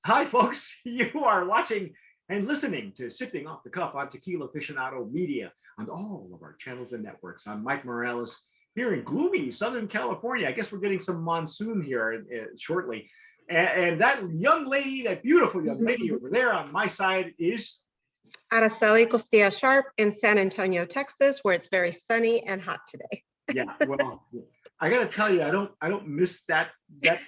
Hi, folks. You are watching and listening to Sipping Off the Cup on Tequila Aficionado Media on all of our channels and networks. I'm Mike Morales here in gloomy Southern California. I guess we're getting some monsoon here shortly. And that young lady, that beautiful young lady over there on my side is Araceli Costilla Sharp in San Antonio, Texas, where it's very sunny and hot today. Yeah, well, I got to tell you, I don't miss that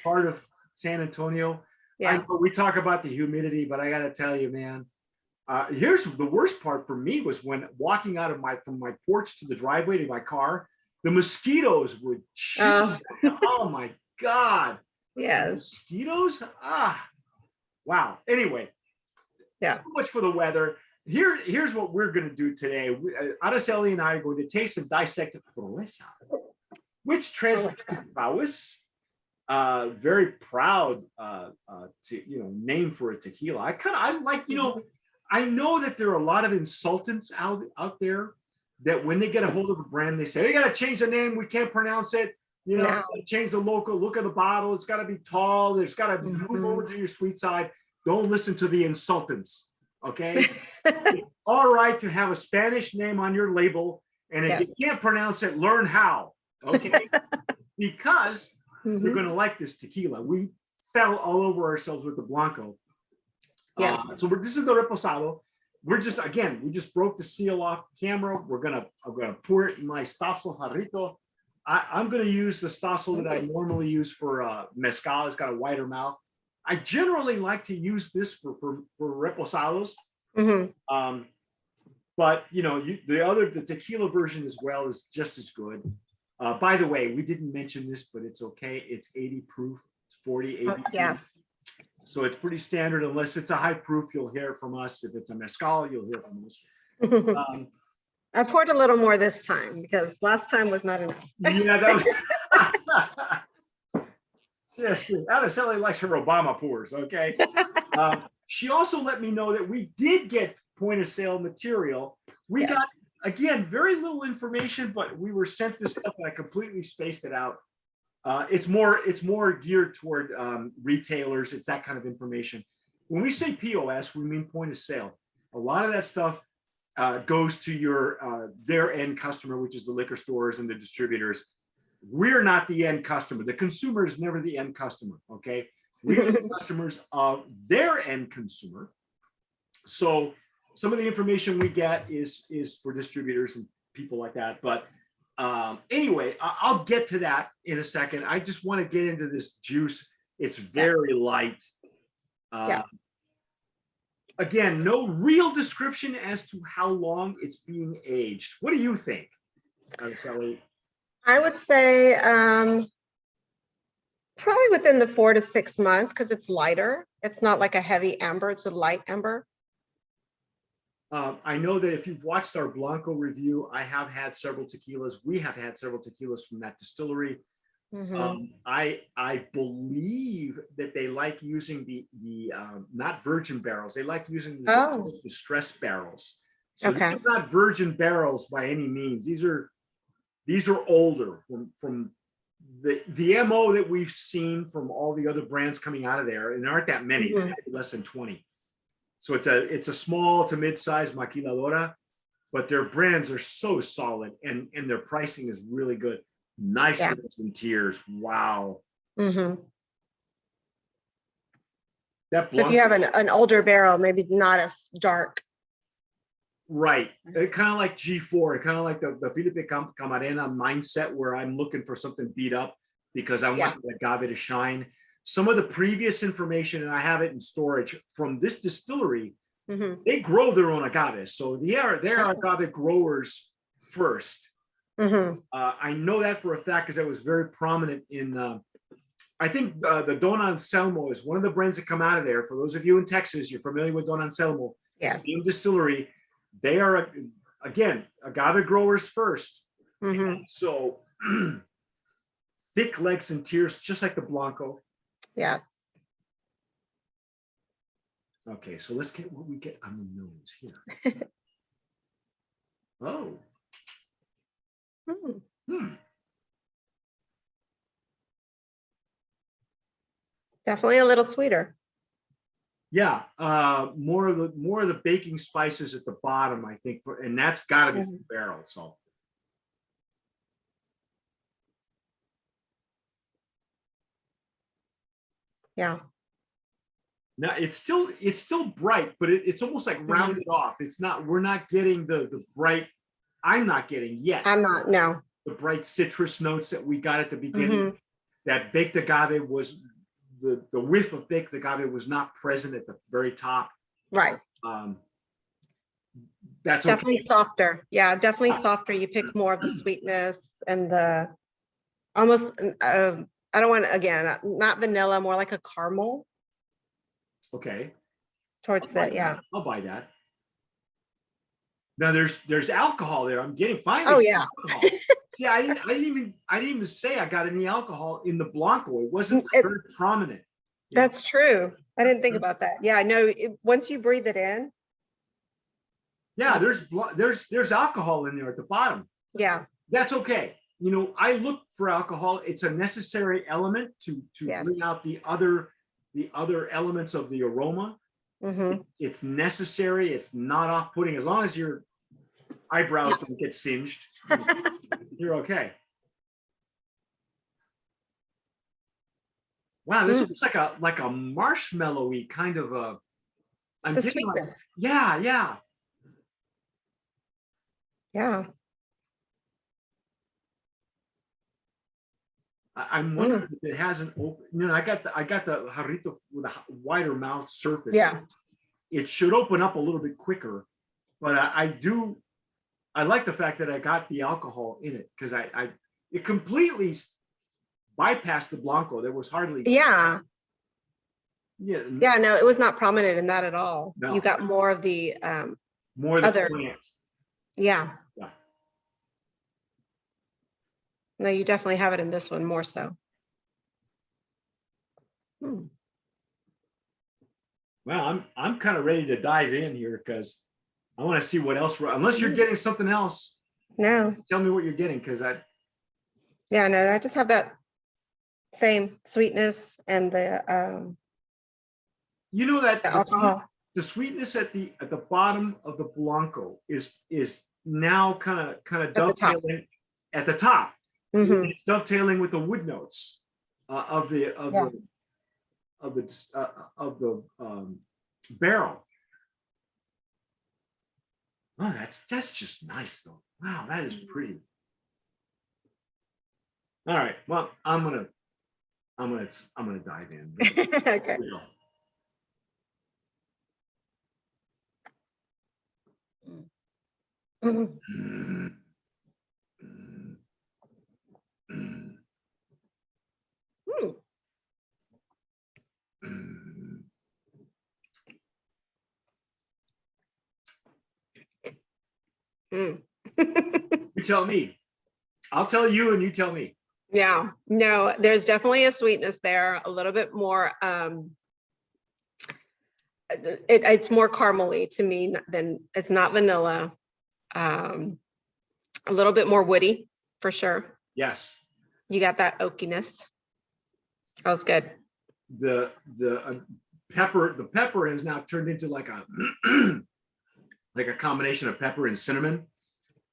part of San Antonio. Yeah. I know we talk about the humidity, but I got to tell you, man, here's the worst part for me was when walking out of from my porch to the driveway to my car, the mosquitoes would shoot. Oh my God. Yes. Mosquitoes? Wow. Anyway, yeah. So much for the weather. Here's what we're going to do today. Araceli and I are going to taste and dissect Proeza, which translates to prowess. Very proud name for a tequila. I like, I know that there are a lot of insultants out there that when they get a hold of a brand, they say, they got to change the name. We can't pronounce it. Change the local look of the bottle. It's got to be tall. There's got to move over to your sweet side. Don't listen to the insultants. Okay. It's all right to have a Spanish name on your label. And if you can't pronounce it, learn how. Okay. Because you're going to like this tequila. We fell all over ourselves with the Blanco. Yes. So this is the Reposado. We just broke the seal off camera. I'm gonna pour it in my Stossel jarrito. I'm gonna use the Stossel that I normally use for mezcal. It's got a wider mouth. I generally like to use this for Reposados. But the tequila version as well is just as good. By the way, we didn't mention this, but it's okay. It's 80 proof. It's 40 ABV. Yes. So it's pretty standard. Unless it's a high proof, you'll hear it from us. If it's a mezcal, you'll hear from us. I poured a little more this time because last time was not enough. Yeah, that was. Yes, Araceli likes her Obama pours. Okay. She also let me know that we did get point of sale material. We got, again, very little information, but we were sent this stuff and I completely spaced it out. It's more geared toward retailers. It's that kind of information. When we say POS, we mean point of sale. A lot of that stuff goes to their end customer, which is the liquor stores and the distributors. We're not the end customer. The consumer is never the end customer. Okay, we're the customers of their end consumer. So some of the information we get is for distributors and people like that, but. Anyway, I'll get to that in a second. I just want to get into this juice. It's very light. Again, no real description as to how long it's being aged. What do you think, Araceli? I would say probably within the 4 to 6 months because it's lighter. It's not like a heavy amber. It's a light amber. I know that if you've watched our Blanco review, I have had several tequilas. We have had several tequilas from that distillery. I believe that they like using the not virgin barrels. They like using the distressed barrels. So these are not virgin barrels by any means. These are older from the MO that we've seen from all the other brands coming out of there, and there aren't that many. There's less than 20. So it's a small to mid-sized maquiladora, but their brands are so solid and their pricing is really good. Nice lips and tears. Wow. So That if you have an older barrel, maybe not as dark. Right. Kind of like G4, kind of like the Felipe Camarena mindset where I'm looking for something beat up because I want the agave to shine. Some of the previous information, and I have it in storage from this distillery, they grow their own agave. So they're agave growers first. I know that for a fact because that was very prominent in, I think the Don Anselmo is one of the brands that come out of there. For those of you in Texas, you're familiar with Don Anselmo. Same distillery. They are, again, agave growers first. So thick legs and tears, just like the Blanco. Yes. Okay, so let's get what we get on the nose here. Oh. Definitely a little sweeter. Yeah, more of the baking spices at the bottom, I think, and that's got to be from barrel. So Yeah. now it's still bright, but it's almost like rounded off. It's not. We're not getting the bright. I'm not getting yet I'm not, no. the bright citrus notes that we got at the beginning. That baked agave was the whiff of baked agave was not present at the very top. Right. That's Definitely okay. softer. Yeah, definitely softer. You pick more of the sweetness and the almost, I don't want, again, not vanilla, more like a caramel Okay. towards that. Yeah. I'll buy that. Now there's alcohol there. I'm getting Oh, finally yeah. alcohol. Yeah, I didn't even say I got any alcohol in the Blanco. It wasn't very prominent. That's true. I didn't think about that. Yeah, I know. Once you breathe it in. Yeah, there's alcohol in there at the bottom. Yeah. That's okay. You know, I look for alcohol. It's a necessary element to bring out the other elements of the aroma. It's necessary. It's not off-putting. As long as your eyebrows don't get singed, you're okay. Wow, this looks like a marshmallowy kind of a. I'm getting sweetness. Yeah. I'm wondering if it hasn't opened. You know, I got the jarrito with a wider mouth surface. Yeah. It should open up a little bit quicker, but I like the fact that I got the alcohol in it because it completely bypassed the Blanco. There was hardly. Yeah. No, it was not prominent in that at all. No. You got more of the more of the other plant. Yeah. No, you definitely have it in this one more so. Well, I'm kind of ready to dive in here because I want to see what else. Unless you're getting something else. No. Tell me what you're getting because Yeah, no, I just have that same sweetness and the you know that the alcohol. The sweetness at the bottom of the Blanco is now kind of dovetailing at the top. It's dovetailing with the wood notes of the barrel. Oh, that's just nice though. Wow, that is pretty. All right, well, I'm gonna dive in. Okay. You tell me. I'll tell you and you tell me. Yeah, no, there's definitely a sweetness there, a little bit more it's more caramely to me than it's not vanilla. A little bit more woody for sure. Yes. You got that oakiness. That was good. The pepper has now turned into like a like a combination of pepper and cinnamon.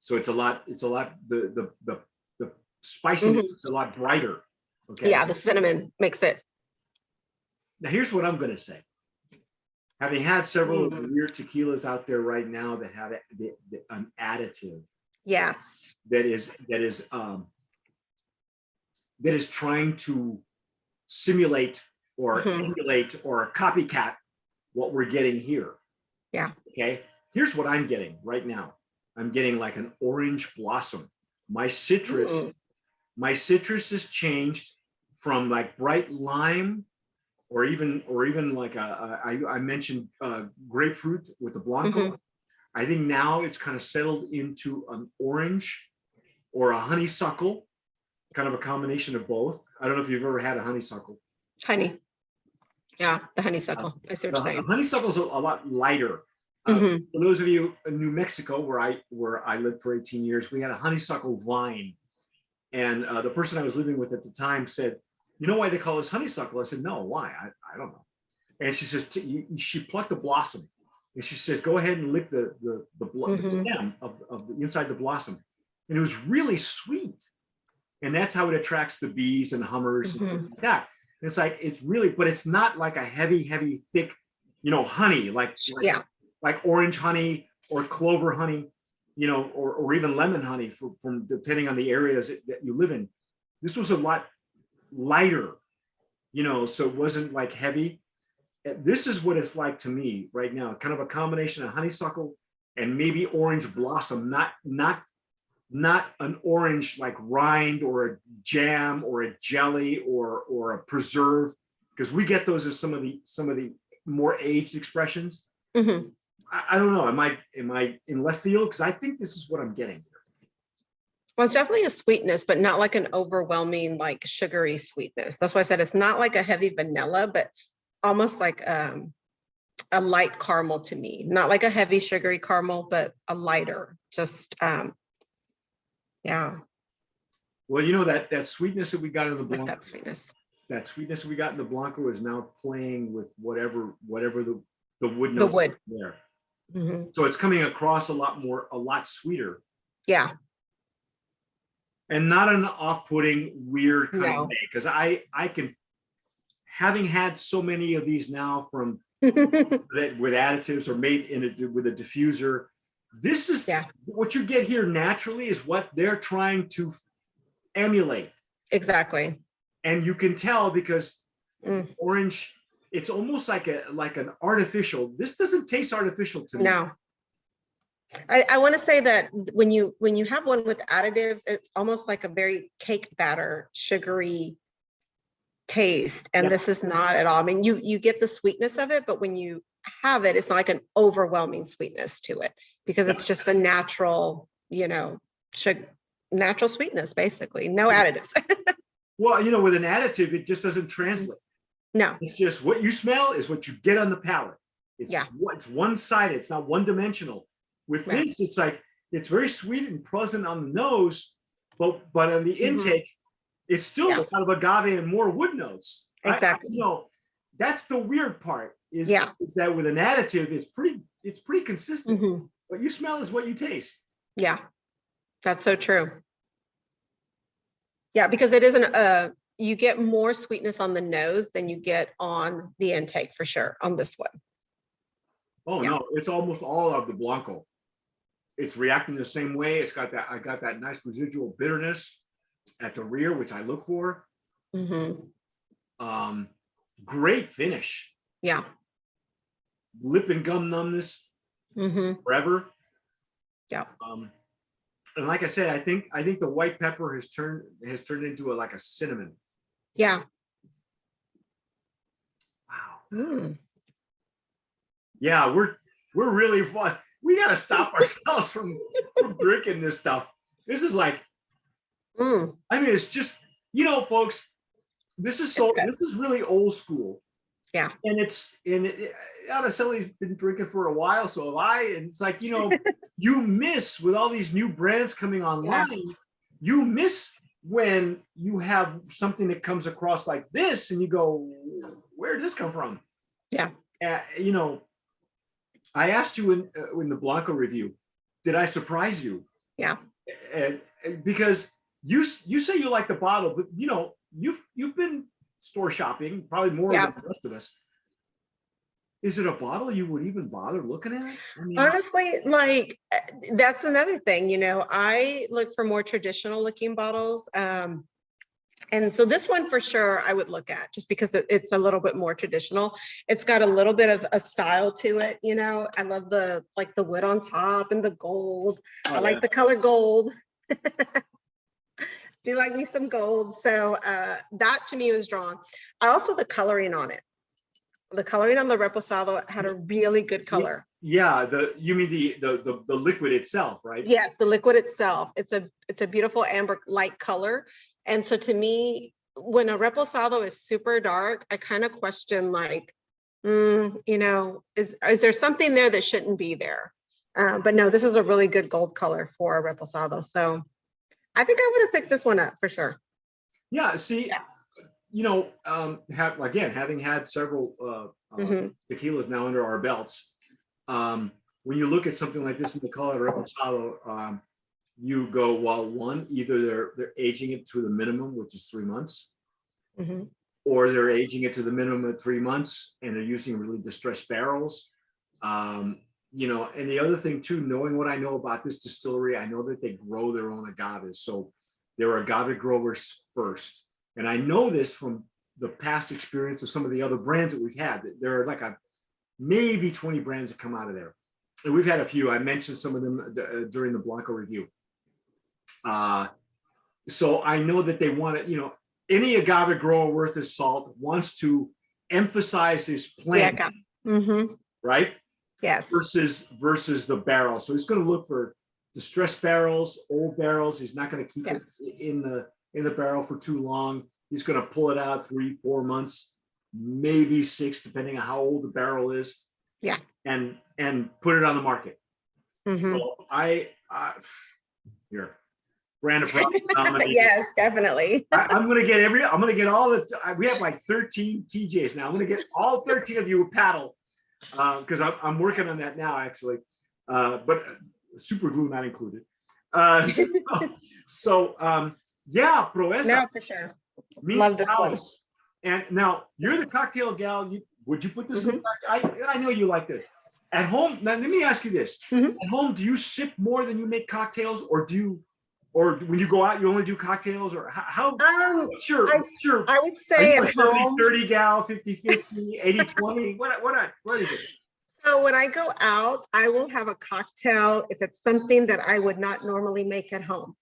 So it's a lot the spiciness is a lot brighter. Okay. Yeah, the cinnamon makes it. Now here's what I'm going to say. Having had several of the weird tequilas out there right now that have an additive. Yes. That is trying to simulate or emulate or copycat what we're getting here. Yeah. Okay. Here's what I'm getting right now. I'm getting like an orange blossom. My citrus has changed from like bright lime or even like I mentioned grapefruit with the Blanco. I think now it's kind of settled into an orange or a honeysuckle, kind of a combination of both. I don't know if you've ever had a honeysuckle. Honey. Yeah, the honeysuckle. I see what you're saying. Honeysuckle's a lot lighter. For those of you in New Mexico, where I lived for 18 years, we had a honeysuckle vine. And the person I was living with at the time said, "You know why they call this honeysuckle?" I said, "No, why? I don't know." And she says, she plucked the blossom. And she says, go ahead and lick the stem of the inside the blossom. And it was really sweet. And that's how it attracts the bees and hummers and things like that. And it's like, it's really, but it's not like a heavy, thick, honey, like orange honey or clover honey, or even lemon honey from depending on the areas that you live in. This was a lot lighter, so it wasn't like heavy. This is what it's like to me right now, kind of a combination of honeysuckle and maybe orange blossom, not an orange like rind or a jam or a jelly or a preserve, because we get those as some of the more aged expressions. I don't know. Am I in left field? Because I think this is what I'm getting. Well, it's definitely a sweetness, but not like an overwhelming, like sugary sweetness. That's why I said it's not like a heavy vanilla, but almost like a light caramel to me. Not like a heavy sugary caramel, but a lighter, just, yeah. Well, that sweetness that we got in the Blanco, like that sweetness that we got in the Blanco is now playing with whatever the wood the notes wood there. So it's coming across a lot sweeter. Yeah. And not an off-putting, weird kind of way. Because I can, having had so many of these now from that with additives or made with a diffuser, this is what you get here naturally is what they're trying to emulate. Exactly. And you can tell because orange, it's almost like an artificial. This doesn't taste artificial to me. No. I want to say that when you have one with additives, it's almost like a very cake batter, sugary taste. And this is not at all. I mean, you get the sweetness of it, but when you have it, it's not like an overwhelming sweetness to it because it's just a natural, natural sweetness, basically. No additives. Well, with an additive, it just doesn't translate. No. It's just what you smell is what you get on the palate. It's one-sided. It's not one-dimensional. With this, it's like, it's very sweet and pleasant on the nose, but on the intake, it's still kind of agave and more wood notes. Exactly. That's the weird part is that with an additive, it's pretty consistent. What you smell is what you taste. Yeah, that's so true. Yeah, because it isn't you get more sweetness on the nose than you get on the intake for sure on this one. Oh no, it's almost all of the Blanco. It's reacting the same way. It's got that. I got that nice residual bitterness at the rear, which I look for. Great finish. Yeah. Lip and gum numbness forever. Yeah. And like I said, I think the white pepper has turned into like a cinnamon. Yeah. Wow. Yeah, we're really fun. We got to stop ourselves from drinking this stuff. This is like, I mean, it's just, folks, this is really old school. Yeah. And Araceli's been drinking for a while, so have I. And it's like, you miss with all these new brands coming online, you miss when you have something that comes across like this and you go, where did this come from? Yeah. I asked you in the Blanco review, did I surprise you? Yeah. And because you say you like the bottle, but you've been store shopping probably more than the rest of us. Is it a bottle you would even bother looking at? I mean, honestly, like that's another thing. I look for more traditional looking bottles. And so this one for sure I would look at just because it's a little bit more traditional. It's got a little bit of a style to it. I love the wood on top and the gold. I like the color gold. Do like me some gold. So that to me was drawn. I also the coloring on it. The coloring on the Reposado had a really good color. Yeah, you mean the liquid itself, right? Yes, the liquid itself. It's a beautiful amber light color. And so to me, when a Reposado is super dark, I kind of question is there something there that shouldn't be there? But no, this is a really good gold color for a Reposado. So I think I would have picked this one up for sure. Yeah, see, Having had several Mhm. tequilas now under our belts, when you look at something like this in the color Reposado, you go, well, one, either they're aging it to the minimum, which is 3 months, Mhm. or they're aging it to the minimum at 3 months, and they're using really distressed barrels. And the other thing too, knowing what I know about this distillery, I know that they grow their own agaves. So they're agave growers first. And I know this from the past experience of some of the other brands that we've had. There are like maybe 20 brands that come out of there. And we've had a few. I mentioned some of them during the Blanco review. So I know that they want to, any agave grower worth his salt wants to emphasize his plant, right? Yes. Versus the barrel. So he's going to look for distressed barrels, old barrels. He's not going to keep it in the barrel for too long. He's going to pull it out 3-4 months, maybe 6, depending on how old the barrel is. Yeah. And put it on the market. So here, brand of product. Yes, definitely. I'm going to get all we have like 13 TJs now. I'm going to get all 13 of you a paddle. Because I'm working on that now, actually, but super glue not included. Yeah, Proeza. No, for sure. Love this one. And now you're the cocktail gal. Would you put this in? I know you like this. At home, now let me ask you this: at home, do you sip more than you make cocktails, or when you go out, you only do cocktails, or how? Sure. I would say at home 30 gal, 50-50, 80-20. What is it? So when I go out, I will have a cocktail if it's something that I would not normally make at home.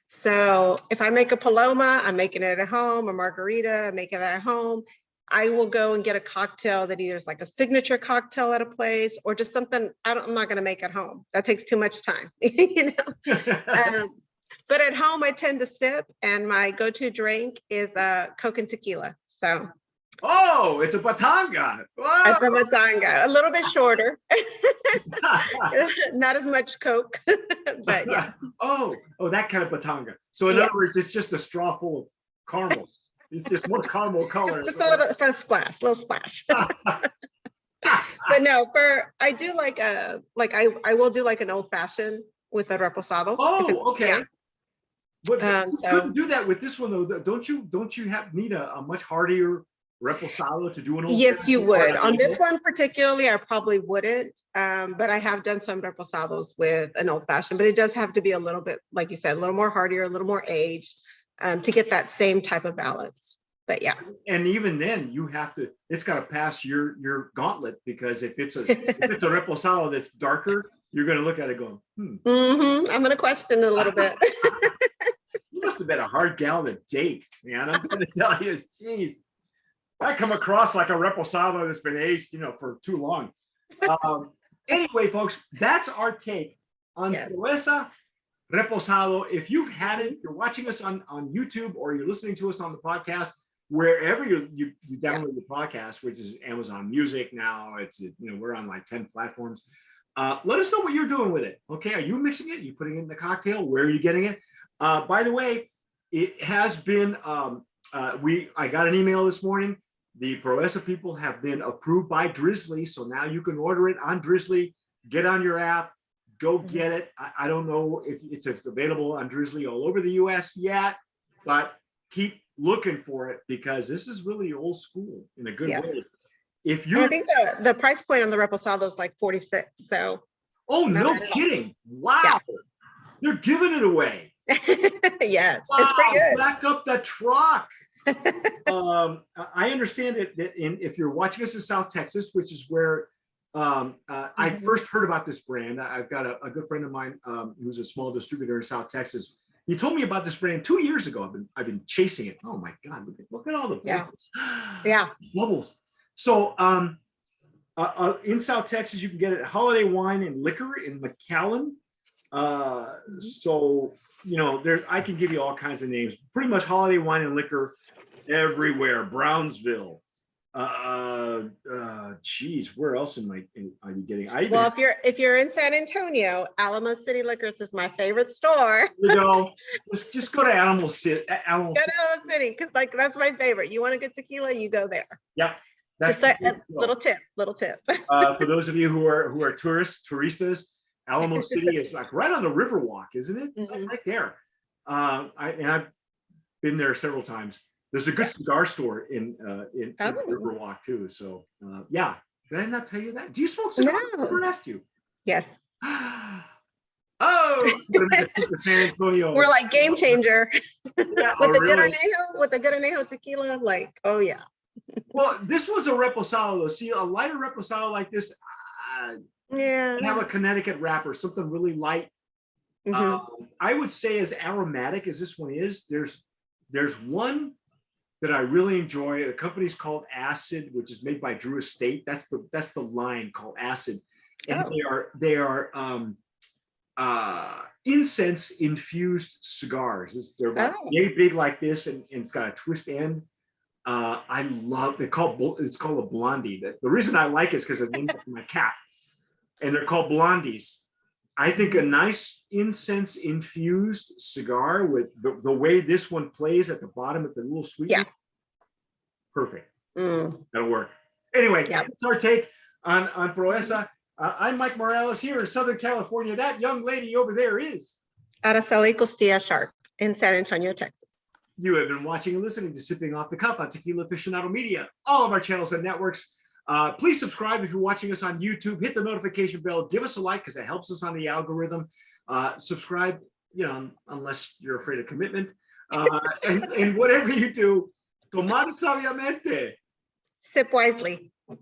So if I make a Paloma, I'm making it at home, a margarita, I make it at home. I will go and get a cocktail that either is like a signature cocktail at a place or just something I'm not going to make at home. That takes too much time, But at home, I tend to sip, and my go-to drink is Coke and tequila. So. Oh, it's a batanga. Wow. It's a batanga, a little bit shorter. Not as much Coke, but yeah. Oh, that kind of batanga. So in other words, it's just a straw full of caramel. It's just more caramel color. Just a little splash. But no, I do like I will do like an old fashioned with a reposado. Oh, okay. Yeah. But so you couldn't do that with this one though. Don't you need a much hardier reposado to do an old? Yes, you would. On this one particularly, I probably wouldn't. But I have done some reposados with an old fashioned, but it does have to be a little bit, like you said, a little more hardier, a little more aged, to get that same type of balance. But yeah. And even then it's got to pass your gauntlet, because if it's a reposado that's darker, you're going to look at it going, I'm going to question it a little bit. You must have been a hard gal to date, man. I'm going to tell you, geez. I come across like a reposado that's been aged, for too long. Anyway, folks, that's our take on Proeza Reposado. If you've had it, you're watching us on YouTube, or you're listening to us on the podcast, wherever you download the podcast, which is Amazon Music now. It's we're on like 10 platforms. Let us know what you're doing with it. Okay, are you mixing it? Are you putting it in the cocktail? Where are you getting it? By the way, it has been. I got an email this morning. The Proeza people have been approved by Drizzly, so now you can order it on Drizzly. Get on your app, go get it. I don't know if it's available on Drizzly all over the U.S. yet, but keep looking for it, because this is really old school in a good way. I think the price point on the Reposado is like 46. So. Oh, no kidding! Wow, they're giving it away. Yes, wow, it's pretty good. Back up the truck. I understand that if you're watching us in South Texas, which is where I first heard about this brand. I've got a good friend of mine who's a small distributor in South Texas. He told me about this brand 2 years ago. I've been chasing it. Oh my God, look at all the bubbles. Bubbles. So in South Texas, you can get it at Holiday Wine and Liquor in McAllen. So I can give you all kinds of names. Pretty much Holiday Wine and Liquor everywhere. Brownsville, Geez, where else are you getting? Well, if you're in San Antonio, Alamo City Liquors is my favorite store. Just go to Animal City. Go to Alamo City, because like that's my favorite. You want a good tequila, you go there. Yeah. Just a little tip. For those of you who are turistas, Alamo City is like right on the Riverwalk, isn't it? It's like right there. I've been there several times. There's a good cigar store in Riverwalk too. So yeah, did I not tell you that? Do you smoke cigars? No. I never asked you. Yes. Oh, I'm gonna make a trip to San Antonio. We're like game changer. Yeah, with the good anejo tequila, like, oh yeah. Well, this was a reposado though. See, a lighter reposado like this, yeah, have a Connecticut wrapper, something really light. I would say as aromatic as this one is, there's one that I really enjoy. The company's called Acid, which is made by Drew Estate. That's the line called Acid, and they are incense infused cigars. They're about yay big like this, and it's got a twist end. I love. It's called a blondie. The reason I like it is because it's named after my cat, and they're called blondies. I think a nice incense infused cigar with the way this one plays at the bottom at the little sweetness. Perfect. That'll work. Anyway, that's our take on Proeza. I'm Mike Morales here in Southern California. That young lady over there is Araceli Costilla Sharp in San Antonio, Texas. You have been watching and listening to Sipping Off the Cuff on Tequila Aficionado Media, all of our channels and networks. Please subscribe if you're watching us on YouTube. Hit the notification bell. Give us a like because it helps us on the algorithm. Subscribe, unless you're afraid of commitment. And whatever you do, tomar sabiamente. Sip wisely.